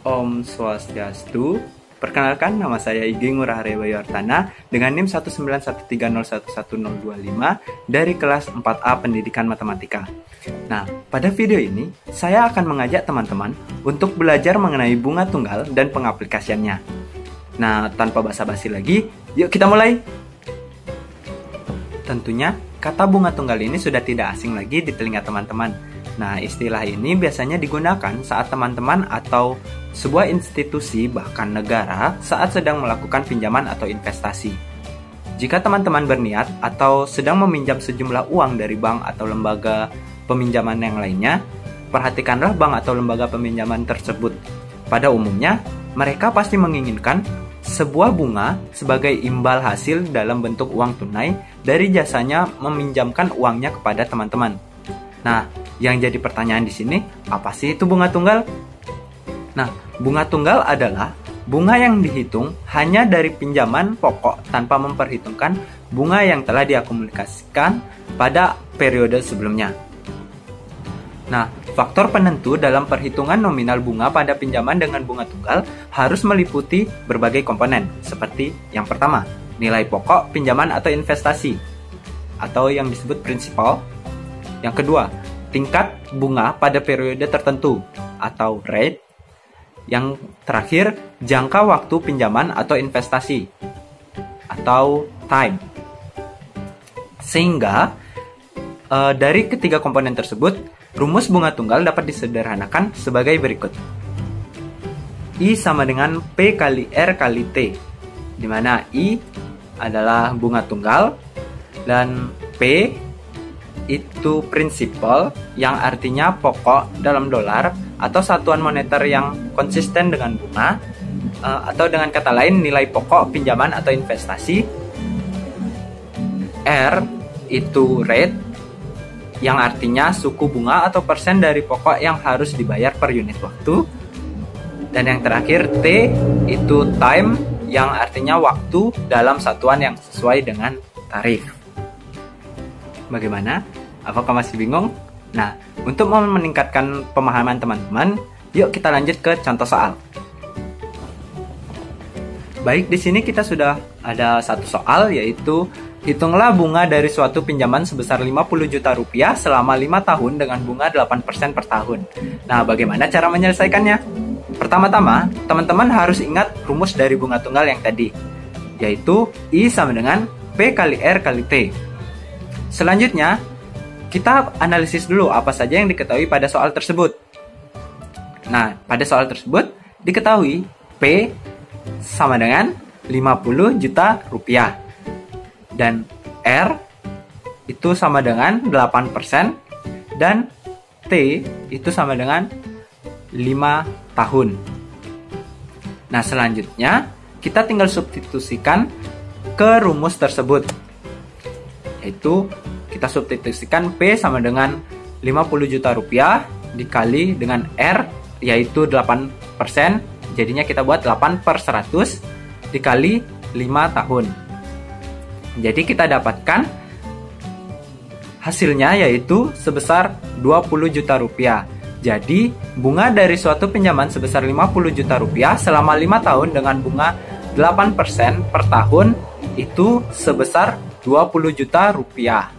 Om Swastiastu. Perkenalkan, nama saya Igi Ngurah Arya Bayartana dengan NIM 19130111025 dari kelas 4A Pendidikan Matematika. Nah, pada video ini saya akan mengajak teman-teman untuk belajar mengenai bunga tunggal dan pengaplikasiannya. Nah, tanpa basa-basi lagi, yuk kita mulai. Tentunya, kata bunga tunggal ini sudah tidak asing lagi di telinga teman-teman. Nah, istilah ini biasanya digunakan saat teman-teman atau sebuah institusi bahkan negara saat sedang melakukan pinjaman atau investasi. Jika teman-teman berniat atau sedang meminjam sejumlah uang dari bank atau lembaga peminjaman yang lainnya, perhatikanlah bank atau lembaga peminjaman tersebut. Pada umumnya, mereka pasti menginginkan sebuah bunga sebagai imbal hasil dalam bentuk uang tunai dari jasanya meminjamkan uangnya kepada teman-teman. Nah, yang jadi pertanyaan di sini, apa sih itu bunga tunggal? Nah, bunga tunggal adalah bunga yang dihitung hanya dari pinjaman pokok tanpa memperhitungkan bunga yang telah diakumulasikan pada periode sebelumnya. Nah, faktor penentu dalam perhitungan nominal bunga pada pinjaman dengan bunga tunggal harus meliputi berbagai komponen, seperti yang pertama, nilai pokok pinjaman atau investasi, atau yang disebut prinsipal. Yang kedua, tingkat bunga pada periode tertentu, atau rate. Yang terakhir, jangka waktu pinjaman atau investasi, atau time. Sehingga, dari ketiga komponen tersebut, rumus bunga tunggal dapat disederhanakan sebagai berikut. I sama dengan P kali R kali T, di mana I adalah bunga tunggal, dan P itu prinsipal yang artinya pokok dalam dolar atau satuan moneter yang konsisten dengan bunga, atau dengan kata lain nilai pokok pinjaman atau investasi. R itu rate yang artinya suku bunga atau persen dari pokok yang harus dibayar per unit waktu. Dan yang terakhir T itu time yang artinya waktu dalam satuan yang sesuai dengan tarif. Bagaimana? Apakah masih bingung? Nah, untuk meningkatkan pemahaman teman-teman, yuk kita lanjut ke contoh soal. Baik, di sini kita sudah ada satu soal, yaitu hitunglah bunga dari suatu pinjaman sebesar 50 juta rupiah selama 5 tahun dengan bunga 8% per tahun. Nah, bagaimana cara menyelesaikannya? Pertama-tama, teman-teman harus ingat rumus dari bunga tunggal yang tadi, yaitu I sama dengan P kali R kali T. Selanjutnya, kita analisis dulu apa saja yang diketahui pada soal tersebut. Nah, pada soal tersebut diketahui P sama dengan 50 juta rupiah. Dan R itu sama dengan 8%, dan T itu sama dengan 5 tahun. Nah, selanjutnya kita tinggal substitusikan ke rumus tersebut, yaitu kita substitusikan P sama dengan 50 juta rupiah dikali dengan R, yaitu 8%, jadinya kita buat 8/100 dikali 5 tahun. Jadi kita dapatkan hasilnya yaitu sebesar 20 juta rupiah. Jadi bunga dari suatu pinjaman sebesar 50 juta rupiah selama 5 tahun dengan bunga 8% per tahun itu sebesar 20 juta rupiah.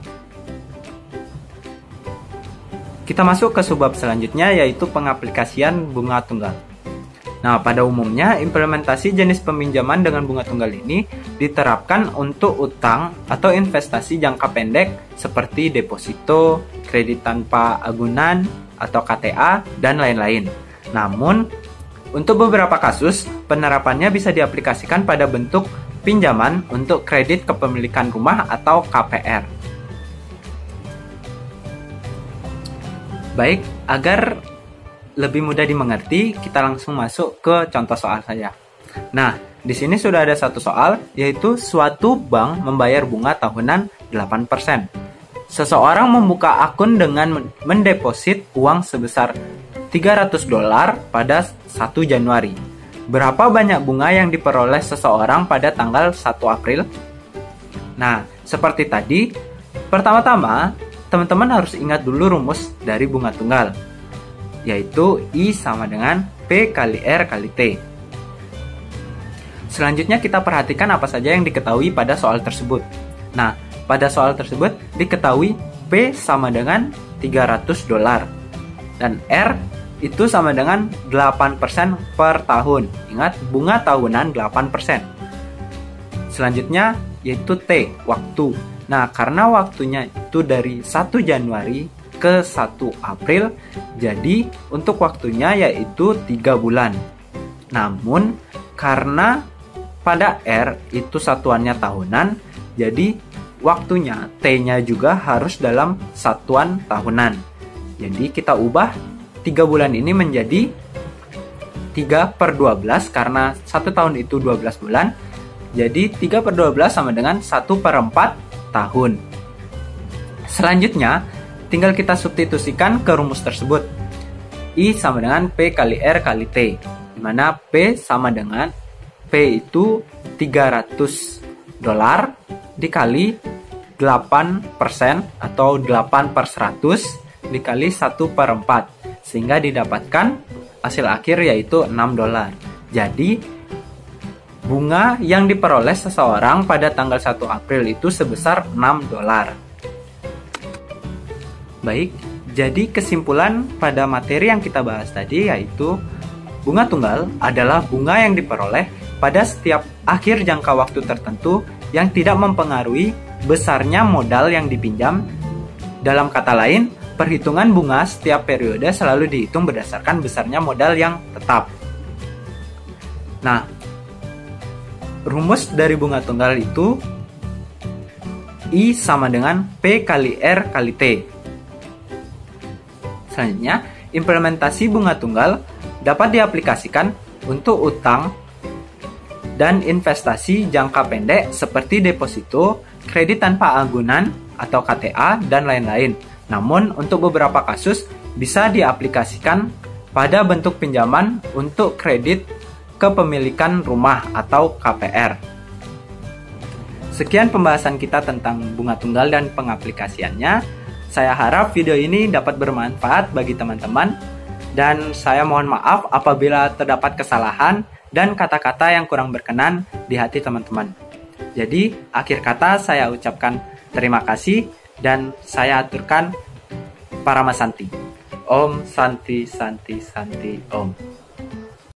Kita masuk ke subbab selanjutnya, yaitu pengaplikasian bunga tunggal. Nah, pada umumnya implementasi jenis peminjaman dengan bunga tunggal ini diterapkan untuk utang atau investasi jangka pendek seperti deposito, kredit tanpa agunan atau KTA, dan lain-lain. Namun, untuk beberapa kasus, penerapannya bisa diaplikasikan pada bentuk pinjaman untuk kredit kepemilikan rumah atau KPR. Baik, agar lebih mudah dimengerti, kita langsung masuk ke contoh soal saja. Nah, di sini sudah ada satu soal, yaitu suatu bank membayar bunga tahunan 8%. Seseorang membuka akun dengan mendeposit uang sebesar $300 pada 1 Januari. Berapa banyak bunga yang diperoleh seseorang pada tanggal 1 April? Nah, seperti tadi, pertama-tama teman-teman harus ingat dulu rumus dari bunga tunggal, yaitu I sama dengan P P kali R kali T. Selanjutnya kita perhatikan apa saja yang diketahui pada soal tersebut. Nah, pada soal tersebut diketahui P sama dengan $300 dan R itu sama dengan 8% per tahun. Ingat, bunga tahunan 8%. Selanjutnya yaitu T, waktu. Nah, karena waktunya itu dari 1 Januari ke 1 April, jadi untuk waktunya yaitu 3 bulan. Namun, karena pada R itu satuannya tahunan, jadi waktunya T-nya juga harus dalam satuan tahunan. Jadi kita ubah 3 bulan ini menjadi 3/12 karena 1 tahun itu 12 bulan. Jadi 3/12 sama dengan 1/4 tahun. Selanjutnya, tinggal kita substitusikan ke rumus tersebut. I sama dengan P kali R kali T, di mana P sama dengan P itu $300 dikali 8% atau 8/100 dikali 1/4, sehingga didapatkan hasil akhir yaitu $6. Jadi bunga yang diperoleh seseorang pada tanggal 1 April itu sebesar $6. Baik, jadi kesimpulan pada materi yang kita bahas tadi yaitu bunga tunggal adalah bunga yang diperoleh pada setiap akhir jangka waktu tertentu yang tidak mempengaruhi besarnya modal yang dipinjam. Dalam kata lain, perhitungan bunga setiap periode selalu dihitung berdasarkan besarnya modal yang tetap. Nah, rumus dari bunga tunggal itu I sama dengan P kali R kali T. Selanjutnya, implementasi bunga tunggal dapat diaplikasikan untuk utang dan investasi jangka pendek seperti deposito, kredit tanpa agunan atau KTA, dan lain-lain. Namun, untuk beberapa kasus bisa diaplikasikan pada bentuk pinjaman untuk kredit kepemilikan rumah atau KPR. Sekian pembahasan kita tentang bunga tunggal dan pengaplikasiannya. Saya harap video ini dapat bermanfaat bagi teman-teman, dan saya mohon maaf apabila terdapat kesalahan dan kata-kata yang kurang berkenan di hati teman-teman. Jadi, akhir kata saya ucapkan terima kasih dan saya aturkan Paramasanti. Om Santi Santi Santi Om.